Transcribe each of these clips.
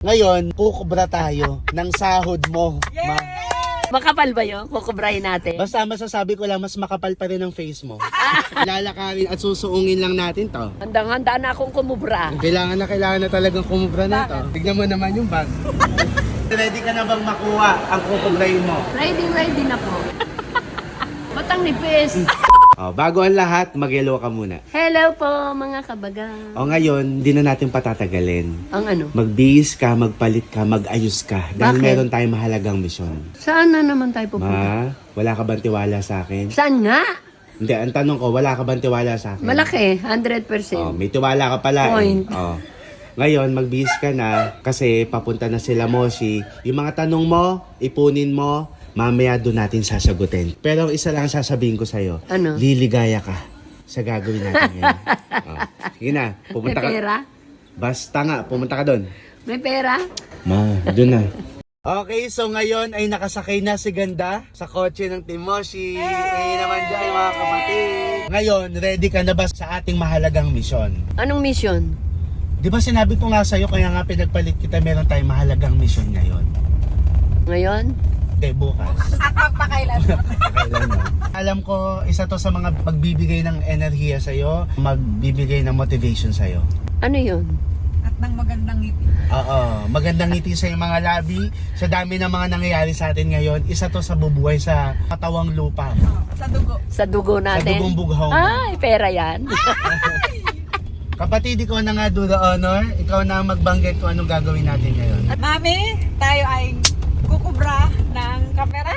Ngayon, kukubra tayo ng sahod mo. Makapal ba yun? Kukubrahin natin? Basta masasabi ko lang, mas makapal pa rin ang face mo. Lalakarin at susuungin lang natin to. Handang-handa na akong kumubra. Kailangan na talagang kumubra na to. Tignan mo naman yung bag. Ready ka na bang makuha ang kukubrahin mo? Ready na po. Batang nipis. Bago ang lahat, mag-hello ka muna. Hello po mga kabagang. Ngayon, hindi na natin patatagalin. Ang ano? Magbihis ka, magpalit ka, mag-ayos ka. Dahil Bakit? meron tayong mahalagang misyon. Saan na naman tayo pupunta? Wala ka bang tiwala sa akin? Saan nga? Hindi, ang tanong ko, wala ka bang tiwala sa akin? Malaki, 100%. May tiwala ka pala. Point. Ngayon, magbihis ka na kasi papunta na sila Moshi. Yung mga tanong mo, ipunin mo, mamaya doon natin sasagutin. Pero isa lang sasabihin ko sa'yo. Ano? Liligaya ka sa gagawin natin ngayon. Sige na, May pumunta ka. pera? Basta nga, pumunta ka doon. May pera? Doon na. Okay, so ngayon ay nakasakay na si Ganda sa kotse ng Timoshi. Naman dyan mga kapatid. Ngayon, ready ka na ba sa ating mahalagang misyon? Anong mission? Di ba sinabi ko nga sa'yo, kaya nga pinagpalit kita, meron tayong mahalagang misyon ngayon. Ngayon? Hindi, bukas. Pakailan. Kailan mo? Alam ko, isa to sa mga magbibigay ng enerhiya sa'yo, magbibigay ng motivation sa'yo. Ano yun? At ng magandang ngiti. Oo, magandang ngiti sa iyong mga labi. Sa dami ng mga nangyayari sa atin ngayon, isa to sa bubuhay sa katawang lupa. Sa dugo. Sa dugo natin? Sa dugong bughaw mo. Ay, pera yan. Kapatid, ikaw na nga do the honor. Ikaw na magbanggit kung anong gagawin natin ngayon. Mami, tayo ay kukubra ng kamera.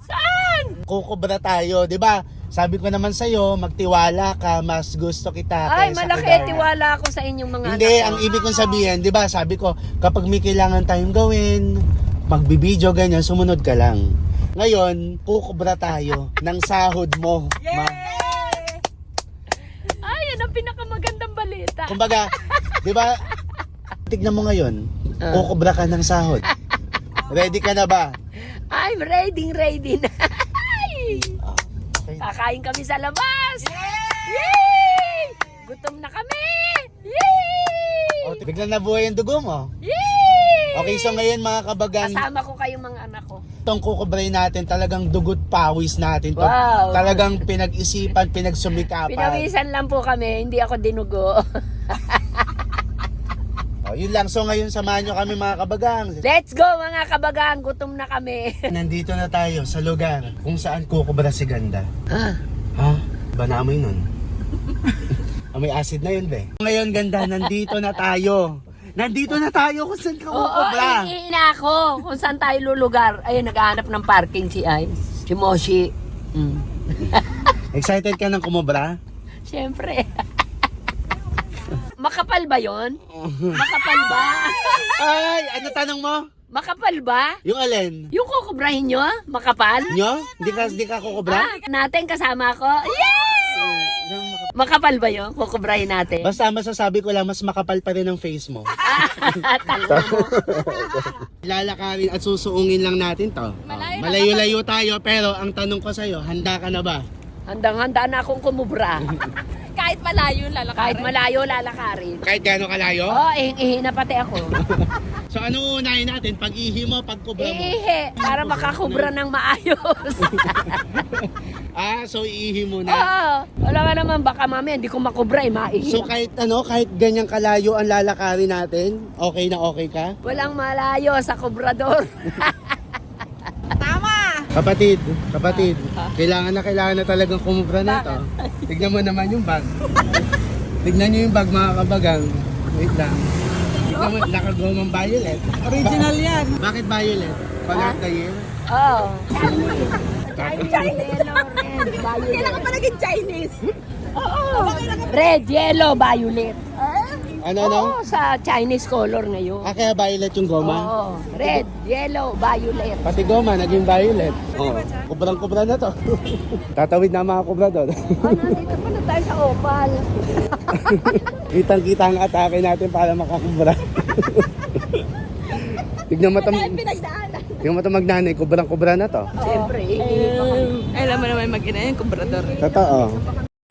Saan? Kukubra tayo, di ba? Sabi ko naman sa'yo, magtiwala ka, mas gusto kita Ay, kaysa malaki. kay Darna. Tiwala ako sa inyong mga Hindi, anak. ang ibig kong sabihin, di ba, sabi ko, kapag may kailangan tayong gawin, magbibideo, ganyan, sumunod ka lang. Ngayon, kukubra tayo ng sahod mo. Ay, yan ang pinakamagandang balita. Kumbaga, di ba, tignan mo ngayon, kukubra ka ng sahod. Ready ka na ba? I'm ready na. Ay! Okay. Kakain kami sa labas. Yay! Gutom na kami. Yay! Biglang nabuhay ang dugo mo. Yay! Okay, so ngayon mga kabagan, Kasama ko kayong mga anak ko. itong kukubrahin natin, talagang dugot pawis natin. To. Wow. Talagang pinag-isipan, pinagsumikapan. Pinawisan lang po kami, hindi ako dinugo. Yun lang. So ngayon samahan nyo kami mga kabagang. Let's go mga kabagang, gutom na kami. Nandito na tayo sa lugar kung saan kukubra si Ganda. Ah, Ha? Ba naamoy nun? Amoy acid na yun, be. Ngayon, Ganda, nandito na tayo. Nandito na tayo kung saan ka oo, kukubra. iina ako kung saan tayo lulugar. Ayun, naghahanap ng parking si Ice. Si Moshi. Excited ka ng kumubra? Siyempre. Makapal ba yon? Makapal ba? Ay, ano tanong mo? Makapal ba? Yung alin? Yung kukubrahin nyo? Makapal? Nyo? Hindi ka kukubra? Natin kasama ko. Yay! Makapal ba yun? Kukubrahin natin. Basta masasabi ko lang, mas makapal pa rin ang face mo. Lalakarin at susuungin lang natin to. Malayo-layo tayo, pero ang tanong ko sa'yo, handa ka na ba? Handang-handa na akong kumubra. Kahit malayo lalakarin. Kahit malayo lalakarin. Kahit gaano kalayo? Oo, ihing-ihi na pati ako. So ano unahin natin? Pag-ihi mo, pag-kubra mo? Iihi, para makakubra ng maayos. So iihi muna. Oo, wala nga naman, baka mamaya hindi ko makubra maihi. So kahit kahit ganyang kalayo ang lalakarin natin, okay na okay ka? Walang malayo sa kubrador. Tama! Kapatid, kailangan na talagang kumubra na to. Tignan mo naman yung bag. Tignan nyo yung bag mga kabagang. Wait lang. Tignan mo, nakagomang violet. Original yan. Bakit violet? Color of the year? Oo. Yellow, red, violet. Kailan ka pa naging Chinese? Oo. Red, yellow, violet. Ano? Oo, sa Chinese color ngayon. Kaya violet yung goma? Oo. Red, yellow, violet. Pati goma, naging violet. Kubrang-kubra na to. Tatawid na mga kubra doon. Nandito pa na tayo sa Opal. Kitang-kita ang atake natin para makakubra. Tignan mo Pinagdaanan. yung mata magnanay, kubrang-kubra na to. Siyempre, iihi pa kami. Alam mo naman mag-ina yung kubrador. Totoo.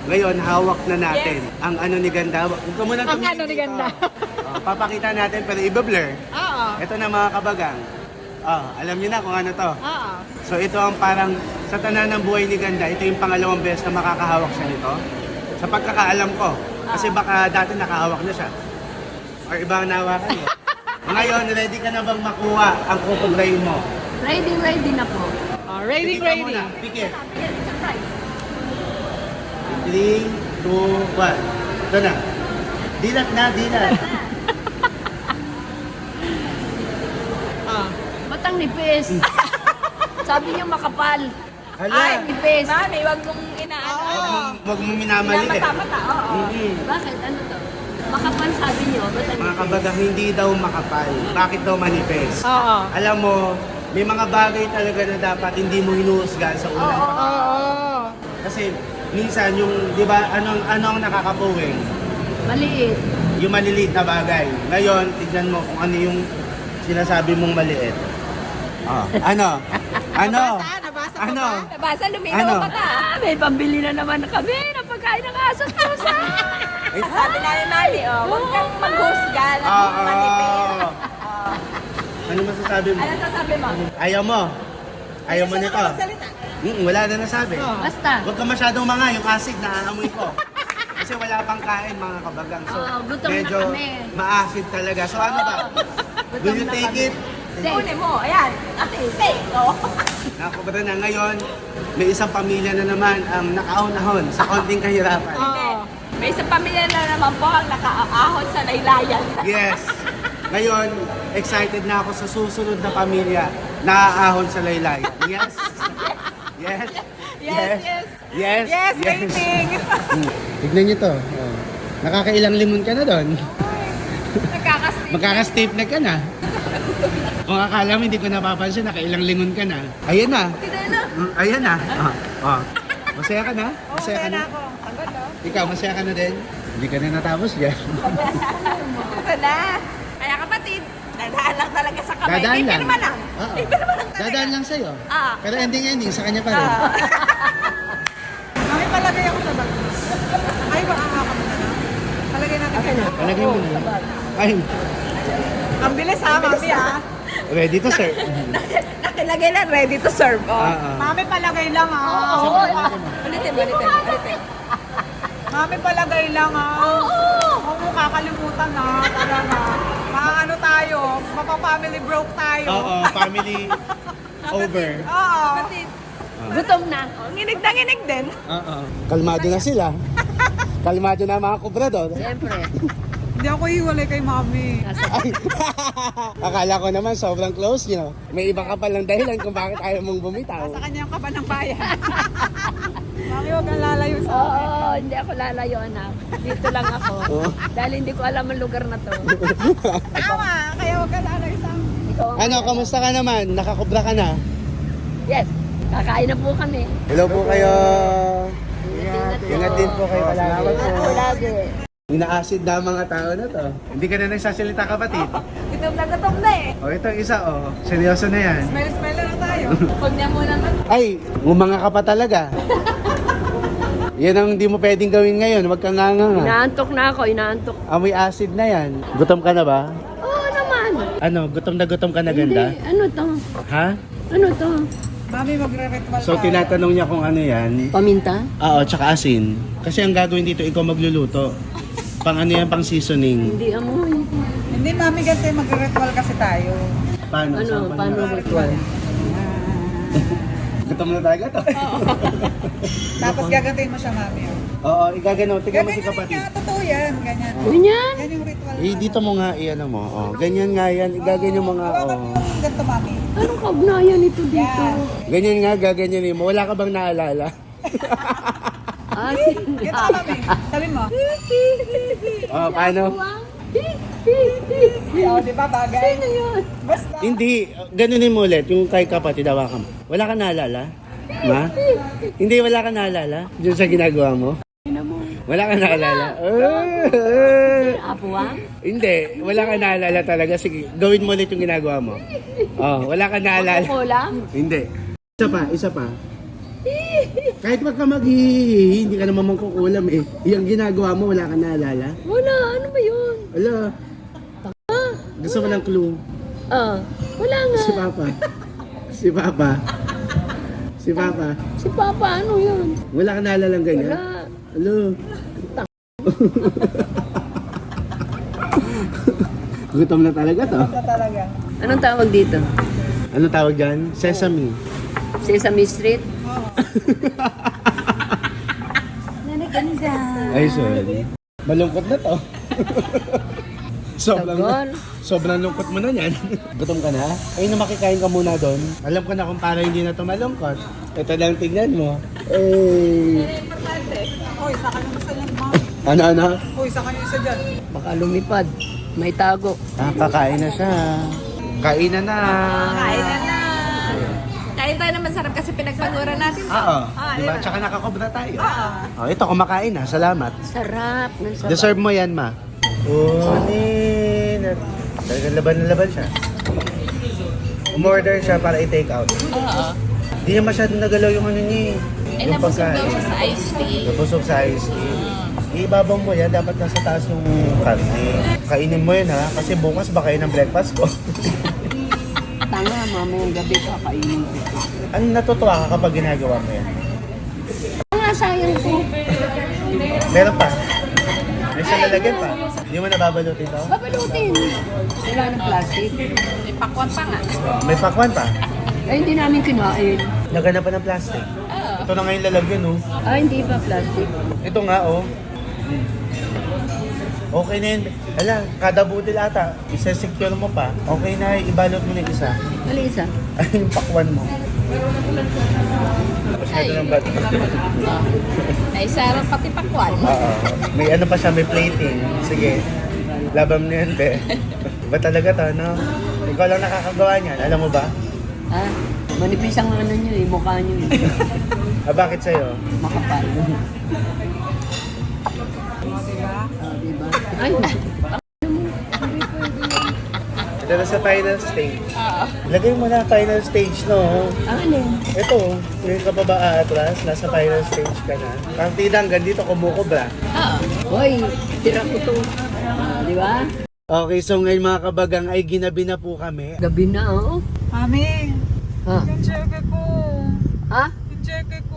Ngayon, hawak na natin ang ano ni Ganda. Huwag ka muna Ang tumingin ano ni dito. Ganda. Papakita natin pero i-blur. Oo. Ito na mga kabagang. Alam niyo na kung ano to. Oo. So ito ang parang sa tanan ng buhay ni Ganda, ito yung pangalawang beses na makakahawak siya nito. Sa pagkakaalam ko. Kasi baka dati nakahawak na siya. Or ibang nawakan niya. Ngayon, ready ka na bang makuha ang kukubrayin mo? Ready na po. Oh, ready, Pikit ka ready. muna. Pikit. 3, 2, 1. Ito na. Dilat na, dilat. Ba't ang nipis? Sabi niyo makapal. Hala. Ay, nipis. Mami, wag mong inaano. Huwag mo minamaliit. Mata-mata, oo. Bakit? Ano to? Makapal sabi niyo. Ba't ang Mga nipis? kabagang hindi daw makapal. Bakit daw manipis? Oo. Alam mo, may mga bagay talaga na dapat hindi mo hinuhusgan sa unang Oo. Kasi minsan yung, di ba, ano ang nakakapuwing? Maliit. Yung maliliit na bagay. Ngayon, tignan mo kung ano yung sinasabi mong maliit. Ano? Ano? Nabasa ko Ano? ba? Nabasa, luminaw Ano? ka ta. May pambili na naman kami ng pagkain ng aso at pusa. Sabi namin, Mami, huwag kang maghusga na manipis. Ano masasabi mo? Ano sasabi mo? Ayaw mo? Ayaw mo nito? Salita. Wala na nasabi. Basta. Huwag ka masyadong yung acid na aamoy ko. Kasi wala pang kain mga kabagang. So, Gutom na medyo kami. ma-acid talaga. So ano ba? Will you take it? Kunin mo, ayan. Take, oh. Nakakabara na ngayon, may isang pamilya na naman ang nakaahon-ahon sa konting kahirapan. May isang pamilya na naman po ang nakaahon sa laylayan. Yes. Ngayon, excited na ako sa susunod na pamilya na aahon sa laylayan. Yes. Yes. Yes. Yes. Yes, waiting. Tignan niyo to. Nakakailang limon ka na doon. Nagkakastin. Magkaka-staple ka na. Kung akala mo hindi ko napapansin, nakailang lingon ka na. Ayan na. Ayan na. Masaya ka na? Masaya ka na? ako. Agad, oh. Ikaw, masaya ka na din? Hindi ka na natapos dyan. Ito na. Kaya kapatid, dadaan lang talaga sa kamay. Dadaan lang. Naman lang. Oo. Naman lang talaga. Dadaan lang sa'yo. Ah. Pero ending, sa kanya pa rin. Mami, palagay ako sa bag. Ay, baka ka muna na. Palagay natin kayo. Palagay mo na. Ay, Ang bilis ha, Mami ha. ready to serve. Nakilagay na ready to serve. Oh. Ah. Mami, palagay lang ha. Oo. Ulitin. Mami, palagay lang ha. Huwag mo kakalimutan ha. Talaga. Ano tayo, mapa-family broke tayo. Oo, family over. Oo. Gutom na. Nginig na nginig din. Oo. Kalmado na sila. Kalmado na mga kubrador. Siyempre. Hindi ako hiwalay kay Mami. Ay, akala ko naman sobrang close nyo. May iba ka palang dahilan kung bakit ayaw mong bumitaw. Sa kanya ang kaba ng bayan. Mami, huwag kang lalayo sa akin. Oo, hindi ako lalayo anak. Dito lang ako. Dahil hindi ko alam ang lugar na to. Tama, kaya huwag kang lalayo sa akin. Ikaw ang- Ano, kamusta ka naman? Nakakubra ka na? Yes. Kakain na po kami. Hello po kayo. Ingat din po kayo palagi. Lagi. Ina-acid na ang mga tao na to. Hindi ka na nagsasalita kapatid. Gutom na eh. O ito isa o. Seryoso na yan. Smell na lang tayo. Huwag niya muna Ay, umanga ka pa talaga. Yan ang hindi mo pwedeng gawin ngayon. Huwag kang nganga. Inaantok na ako, inaantok. Amoy acid na yan. Gutom ka na ba? Oo naman. Ano, gutom ka na ganda? Hindi, ano to? Ha? Ano to? Mami, magre-ritual So tinatanong niya kung ano yan. Paminta? Oo, tsaka asin. Kasi ang gagawin dito, ikaw magluluto. Pang ano yan, pang seasoning. Hindi amoy. Hindi, Mami, kasi magre-ritual kasi tayo. Paano? Ano, Saan paano ba? ritual? Gutom na talaga to. Tapos gagantiin mo siya, Mami. Oo, igagano. Tingnan mo si Gaganyan kapatid. nga, totoo yan. Ganyan. Ganyan? Yan yung ritual. Eh, dito mo nga, iyan mo. Oh, ganyan nga yan. Igaganyan mo nga. Hawakan mo Oh. yung ganito, Mami. Anong kaugnayan ito dito? Yan. Ganyan nga, gaganyanin mo. Wala ka bang naalala? Ah, Ganito ka, Mami. Sabi mo. Oh, paano? Oo, di ba, bagay? Ano yun? Basta. Hindi, ganunin mo ulit. Yung kay kapatid, hawakan mo. Wala ka naalala? Ma? Hindi, wala ka naalala? Diyan sa ginagawa mo? Wala ka naalala? Apuwang? Hindi, wala ka naalala talaga. Sige, gawin mo ulit yung ginagawa mo. Oh, wala ka naalala. Kulang? Hindi. Isa pa. Kahit wag ka maghihihi, hindi ka naman mangkukulam eh. Yung ginagawa mo, wala ka naalala? Wala, ano ba yun? Wala. Gusto mo ng clue? Wala nga. Si Papa. Si Papa. Si Papa. Si Papa, ano yun? Wala ka naalala ng ganyan? Wala. Hello. Gutom na talaga to. Ito talaga. Anong tawag dito? Ano tawag dyan? Sesame. Sesame Street? Nanaganda. Ay, sorry. Malungkot na to. Tagal. Sobrang lungkot mo na yan. Gutom ka na? Ay, na makikain ka muna doon. Alam ko na kung para hindi na to malungkot. Ito lang tignan mo. Eh. Uy, isa ka yung isa dyan, ma. Ano? Uy, isa ka yung isa dyan. Baka lumipad. May tago. Kakain na siya. Kainan na. Kain na na. Kain tayo naman sarap kasi pinagpaguran natin. Oo. Diba? diba? Tsaka nakakobra tayo. Oh, ito, kumakain na. Salamat. Sarap. Ng sarap. Deserve mo yan, ma. Kunin. Talagang laban na laban siya. Umorder siya para i-take out. Oo. Hindi niya masyadong nagalaw yung ano niya eh. Eh, nabusog daw siya sa iced tea. Nabusog sa ice cream. Ibabaw mo yan, dapat nasa taas yung karne. Kainin mo yan ha, kasi bukas baka yun ang breakfast ko. Tanga, mamayang gabi kakainin ko. Ano natutuwa ka kapag ginagawa mo yan? Tanga, sayang ko. Meron pa. May isang lalagyan pa. Hindi mo nababalutin to? Babalutin. Wala ng plastic. May pakwan pa nga. May pakwan pa. Ay, hindi namin kinain. Nagana pa ng plastic. Oo. Ito na ngayon lalagyan oh. Hindi pa plastic. Ito nga oh. Okay na yun. Hala, kada butil ata, isa-secure mo pa. Okay na, ibalot mo na yung isa. Malisa. Ay, yung pakwan mo. Tapos Ay. meron ng bat. Ay, sarap pati pakwan. Oo. May ano pa siya, may plating. Sige. Labang mo na yun, te. Iba talaga to, no? Ikaw lang nakakagawa niyan. Alam mo ba? Manipis ang ano nyo mukha nyo Bakit sa'yo? Makapal. Diba? Ay, Ito na sa final stage. Oo. Lagay mo na final stage, no? alin? Ito, yung ka pa ba aatras? Nasa final stage ka na. Partida hanggang dito kumukubra. Oo. Hoy, tira ko to. Di ba? Okay, so ngayon mga kabagang ay ginabi na po kami. Gabi na, oh. Mami, Ha? yung cheque ko. Ha? Yung cheque ko.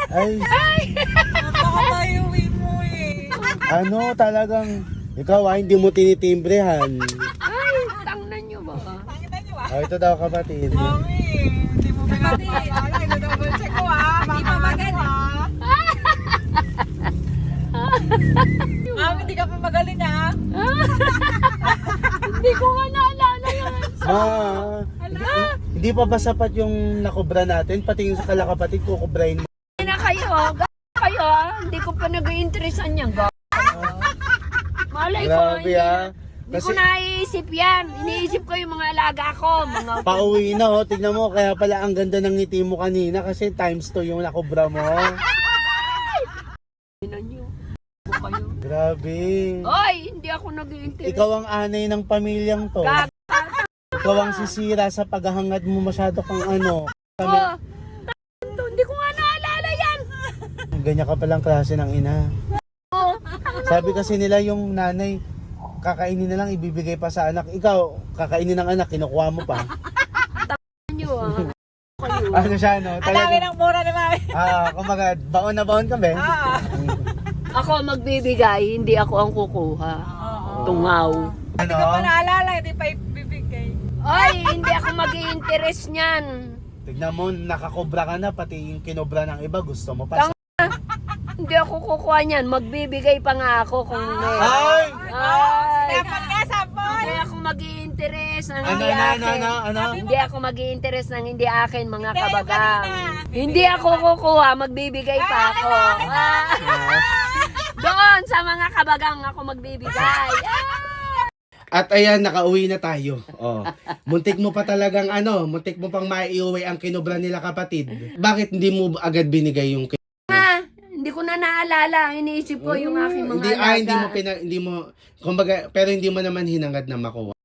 Ay, Napakapayuwi mo eh. ano talagang, ikaw hindi mo tinitimbrehan. Ay, tangnan nyo ba? Pakita niyo ah. Oh, ito daw kapatid. Mami, hindi mo pinati. Ay, double check ko ah. Hindi pa maganda. Mami, hindi ka pa magaling ah. Hindi ko nga naalala yun. Ma, hindi pa ba sapat yung nakobra natin? Pati yung sa kalakapatid, kukubrahin mo. Na kayo, kayo ah. Hindi ko pa nag-iinteresan yan. Malay ko, Grabe ah. hindi ko naiisip yan. Iniisip ko yung mga alaga ko. Mga Pauwi na oh, tignan mo, kaya pala ang ganda ng ngiti mo kanina kasi times 2 yung nakobra mo. Ina nyo. Kayo. Grabe. Oy, hindi ako nag-iinteresan. Ikaw ang anay ng pamilyang to. Gag- Ikaw ang sisira sa paghahangad mo masyado kang ano. Oh, hindi ko nga naalala yan. Ganyan ka palang klase ng ina. Oh, Sabi kasi nila yung nanay, kakainin na lang, ibibigay pa sa anak. Ikaw, kakainin ng anak, kinukuha mo pa. nyo ah. Kayo. Ano siya, no? Ang dami ng mura ni Mami. Kumaga, baon na baon kami. Ako magbibigay, hindi ako ang kukuha. Tungaw. Ano? Hindi ko pa naalala, hindi pa ibibigay. Ay, hindi ako mag-i-interest niyan. Tignan mo, nakakobra ka na, pati yung kinobra ng iba, gusto mo pa. Hindi ako kukuha niyan. Magbibigay pa nga ako kung may. Ay! Ay! Sapon nga, sapon! Hindi ako mag-i-interest ng Ano, hindi akin. ano? Hindi ako mag-i-interest ng hindi akin, mga Hindi, kabagang. kanina. Hindi ako kukuha, magbibigay pa ako. Doon sa mga kabagang ako magbibigay. At ayan, nakauwi na tayo. Oh. Muntik mo pa talagang muntik mo pang maiuwi ang kinobra nila kapatid. Bakit hindi mo agad binigay yung Hindi ko na naalala. Iniisip ko yung aking mga alaga. hindi mo, kumbaga, pero hindi mo naman hinangad na makuha.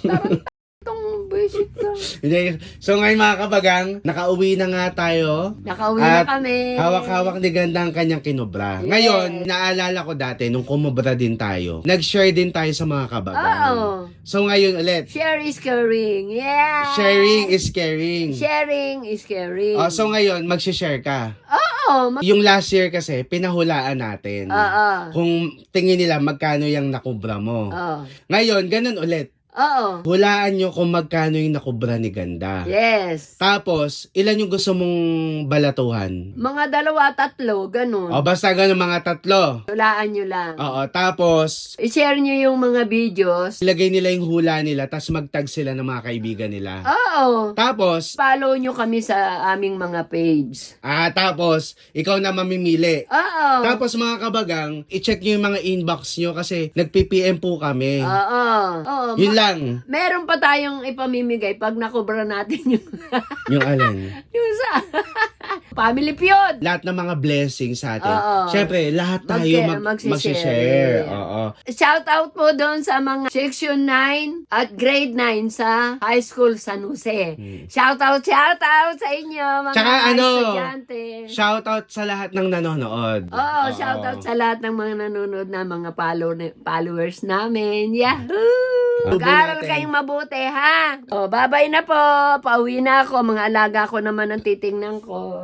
Tarantang itong Basic lang. Hindi. So ngayon mga kabagang, nakauwi na nga tayo. Nakauwi na At kami. hawak-hawak ni Ganda ang kanyang kinobra. Yes. Ngayon, naalala ko dati, nung kumobra din tayo, nag-share din tayo sa mga kabagang. Oo. So ngayon ulit, Share is caring. Yeah. sharing is caring. Sharing is caring. Oh, so ngayon, mag-share ka. Oo. Yung last year kasi, pinahulaan natin. Oo. Kung tingin nila magkano yung nakubra mo. Oo. Ngayon, ganun ulit. Oo. Hulaan nyo kung magkano yung nakubra ni Ganda. Yes. Tapos, ilan yung gusto mong balatuhan? Mga 2, 3, ganun. O basta ganun mga 3. Hulaan nyo lang. Oo, tapos, I-share nyo yung mga videos. ilagay nila yung hula nila, tapos mag-tag sila ng mga kaibigan nila. Oo. Tapos, Follow nyo kami sa aming mga page. tapos, ikaw na mamimili. Oo. Tapos mga kabagang, i-check nyo yung mga inbox nyo kasi nag-PPM po kami. Oo. Oo. Yun lang. Meron pa tayong ipamimigay pag nakubra natin yung Yung alin. yung sa Family Feud. Lahat ng mga blessings sa atin. Oo. Siyempre, lahat tayo magsishare. Oo. Shout out po doon sa mga section 9 at grade 9 sa High School San Jose. Shout out sa inyo mga Tsaka estudyante. shout out sa lahat ng nanonood. Oo, shout out sa lahat ng mga nanonood na mga followers namin. Yahoo! Mag-aaral natin. kayong mabuti, ha? O, bye-bye na po. Pauwi na ako. Mga alaga ko naman ang titingnan ko.